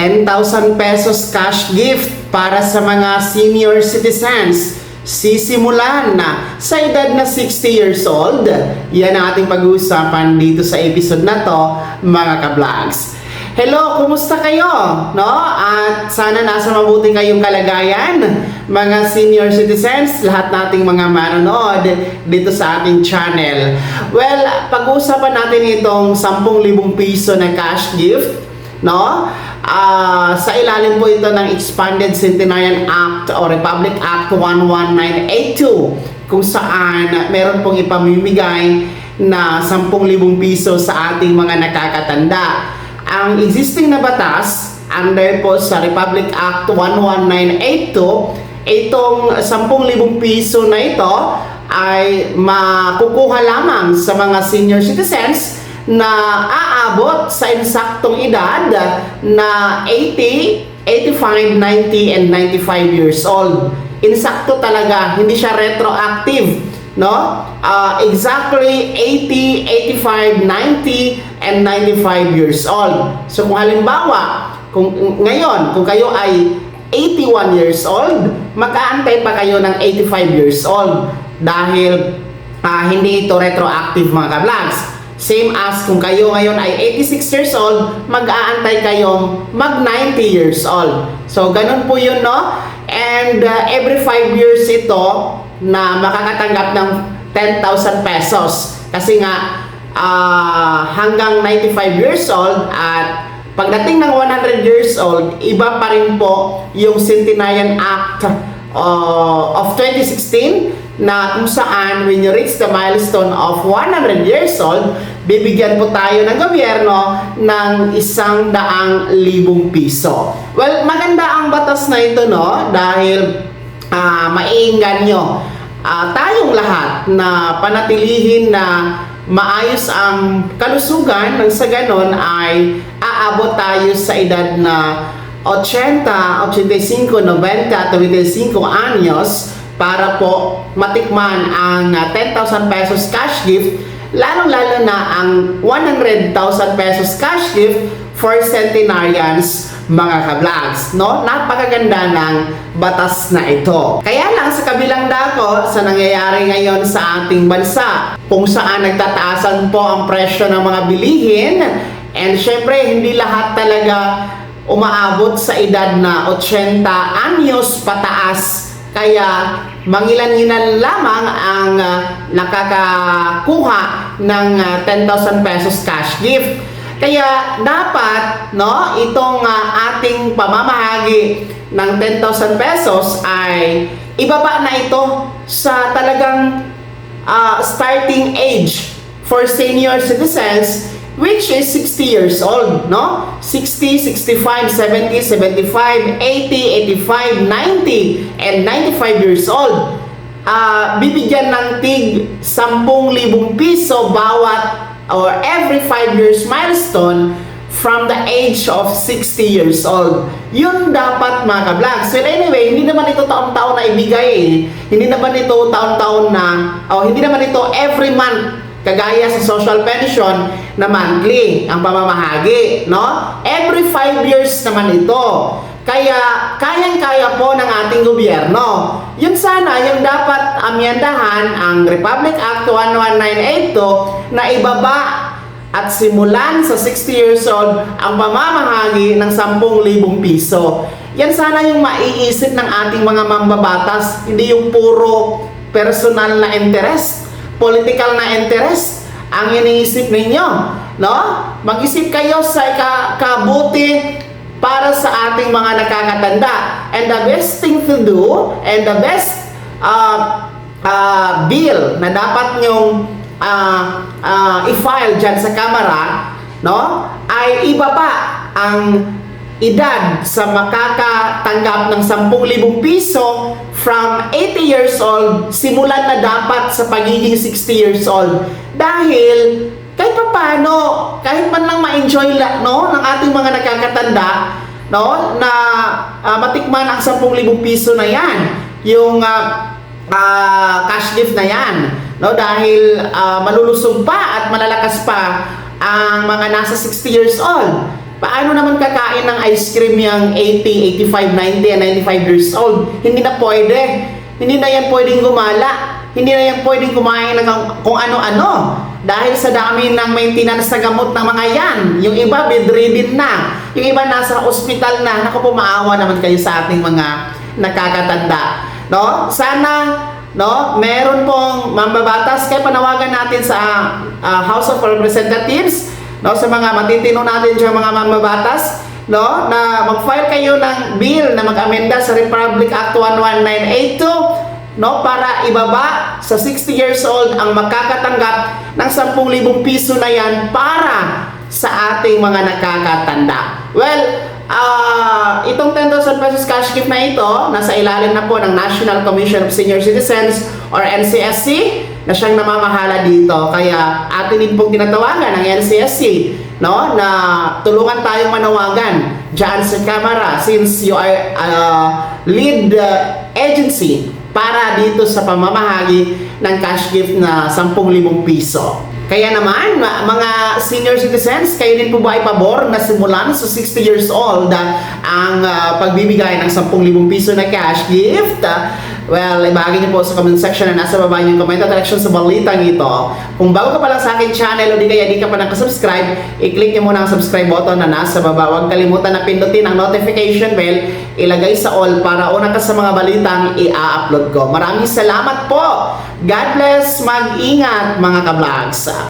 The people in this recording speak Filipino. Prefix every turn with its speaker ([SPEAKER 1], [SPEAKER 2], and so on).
[SPEAKER 1] 10,000 pesos cash gift para sa mga senior citizens. Sisimulan na sa edad na 60 years old. Yan ang ating pag-uusapan dito sa episode na to, mga ka-vlogs. Hello, kumusta kayo? No? At sana nasa mabuti kayong kalagayan, mga senior citizens, lahat nating mga manonood dito sa ating channel. Well, pag-uusapan natin itong 10,000 piso na cash gift, no? Sa ilalim po ito ng Expanded Centenarian Act o Republic Act 11982, kung saan meron pong ipamimigay na 10,000 piso sa ating mga nakakatanda. Ang existing na batas under po sa Republic Act 11982, itong 10,000 piso na ito ay makukuha lamang sa mga senior citizens na aabot sa insaktong edad na 80, 85, 90, and 95 years old. Insakto talaga, hindi siya retroactive, no? Exactly 80, 85, 90, and 95 years old. So kung halimbawa, kung kayo ay 81 years old, mag-aantay pa kayo ng 85 years old dahil hindi ito retroactive, mga ka-vlogs. Same as kung kayo ngayon ay 86 years old, mag-aantay kayong mag-90 years old. So ganun po yun, no? And every 5 years ito na makakatanggap ng 10,000 pesos. Kasi nga, hanggang 95 years old at pagdating ng 100 years old, iba pa rin po yung Centenarian Act of 2016 na kung saan when you reach the milestone of 100 years old, bibigyan po tayo ng gobyerno ng 100,000 piso. Well, maganda ang batas na ito, no? Dahil maiinggan nyo tayong lahat na panatilihin na maayos ang kalusugan nang sa ganon ay aabot tayo sa edad na 80, 85, 90 at 95 anyos para po matikman ang 10,000 pesos cash gift, lalong-lalo na ang 100,000 pesos cash gift for centenarians, mga ka-vlogs, no? Napakaganda ng batas na ito. Kaya lang sa kabilang dako sa nangyayari ngayon sa ating bansa, kung saan nagtataasan po ang presyo ng mga bilihin, and syempre hindi lahat talaga umaabot sa edad na 80 anyos pataas, kaya mangilan-ngilan lamang ang nakakakuha ng 10,000 pesos cash gift. Kaya dapat, no, itong ating pamamahagi ng 10,000 pesos ay ibaba na ito sa talagang starting age for senior citizens, which is 60 years old, no? 60, 65, 70, 75, 80, 85, 90, and 95 years old. Bibigyan ng tig 10,000 piso bawat or every 5 years milestone from the age of 60 years old. Yun dapat, mga ka-vlogs. Well, anyway, hindi naman ito taon-taon na ibigay. Hindi naman ito taon-taon na, hindi naman ito every month, kagaya sa social pension na monthly ang pamamahagi, no? Every 5 years naman ito. Kaya kayang-kaya po ng ating gobyerno. Yun sana yung dapat amyendahan ang Republic Act 11982 na ibaba at simulan sa 60 years old ang pamamahagi ng 10,000 piso. Yan sana yung maiisip ng ating mga mambabatas, hindi yung puro personal na interest, political na interest ang iniisip ninyo, no? Mag-isip kayo sa kabuti para sa ating mga nakakatanda. And the best thing to do and the best bill na dapat nyong i-file dyan sa Kamara, no, ay ibaba ang edad sa makakatanggap ng 10,000 piso from 80 years old, simulan na dapat sa pagiging 60 years old. Dahil kahit pa paano, kahit man lang ma-enjoy no, ng ating mga nakakatanda, no, na matikman ang 10,000 piso na yan, yung cash gift na yan, no, dahil malulusog pa at malalakas pa ang mga nasa 60 years old. Paano naman kakain ng ice cream yung 80, 85, 90, and 95 years old? Hindi na pwede. Hindi na yan pwedeng gumala. Hindi na yan pwedeng kumain ng kung ano-ano. Dahil sa dami ng maintenance na gamot ng mga yan. Yung iba bedridden na. Yung iba nasa ospital na. Naku po, maawa naman kayo sa ating mga nakakatanda. No? Sana, no, meron pong mambabatas. Kaya panawagan natin sa House of Representatives, no, sa mga matitino natin sa mga mambabatas, no, na mag-file kayo ng bill na mag-amenda sa Republic Act 11982, no, para ibaba sa 60 years old ang makakatanggap ng 10,000 piso na yan para sa ating mga nakakatanda. Well, itong 10,000 pesos cash gift na ito, nasa ilalim na po ng National Commission of Senior Citizens or NCSC na siyang namamahala dito. Kaya atin din pong tinatawagan ng NCSC, no, na tulungan tayong manawagan dyan sa Kamara since you are lead agency para dito sa pamamahagi ng cash gift na 10,000 piso. Kaya naman, mga senior citizens, kayo din po ba ay pabor na simulan sa 60 years old ang pagbibigay ng 10,000 piso na cash gift? Well, ibahagi niyo po sa comment section na nasa baba niyong comment at reaction sa balitang ito. Kung bago ka pa lang sa akin channel o di kaya di ka pa nakasubscribe, i-click niyo muna ang subscribe button na nasa baba. Huwag kalimutan na pindutin ang notification bell, ilagay sa all para una ka sa mga balitang i-upload ko. Maraming salamat po! God bless! Mag-ingat mga ka-vlogs!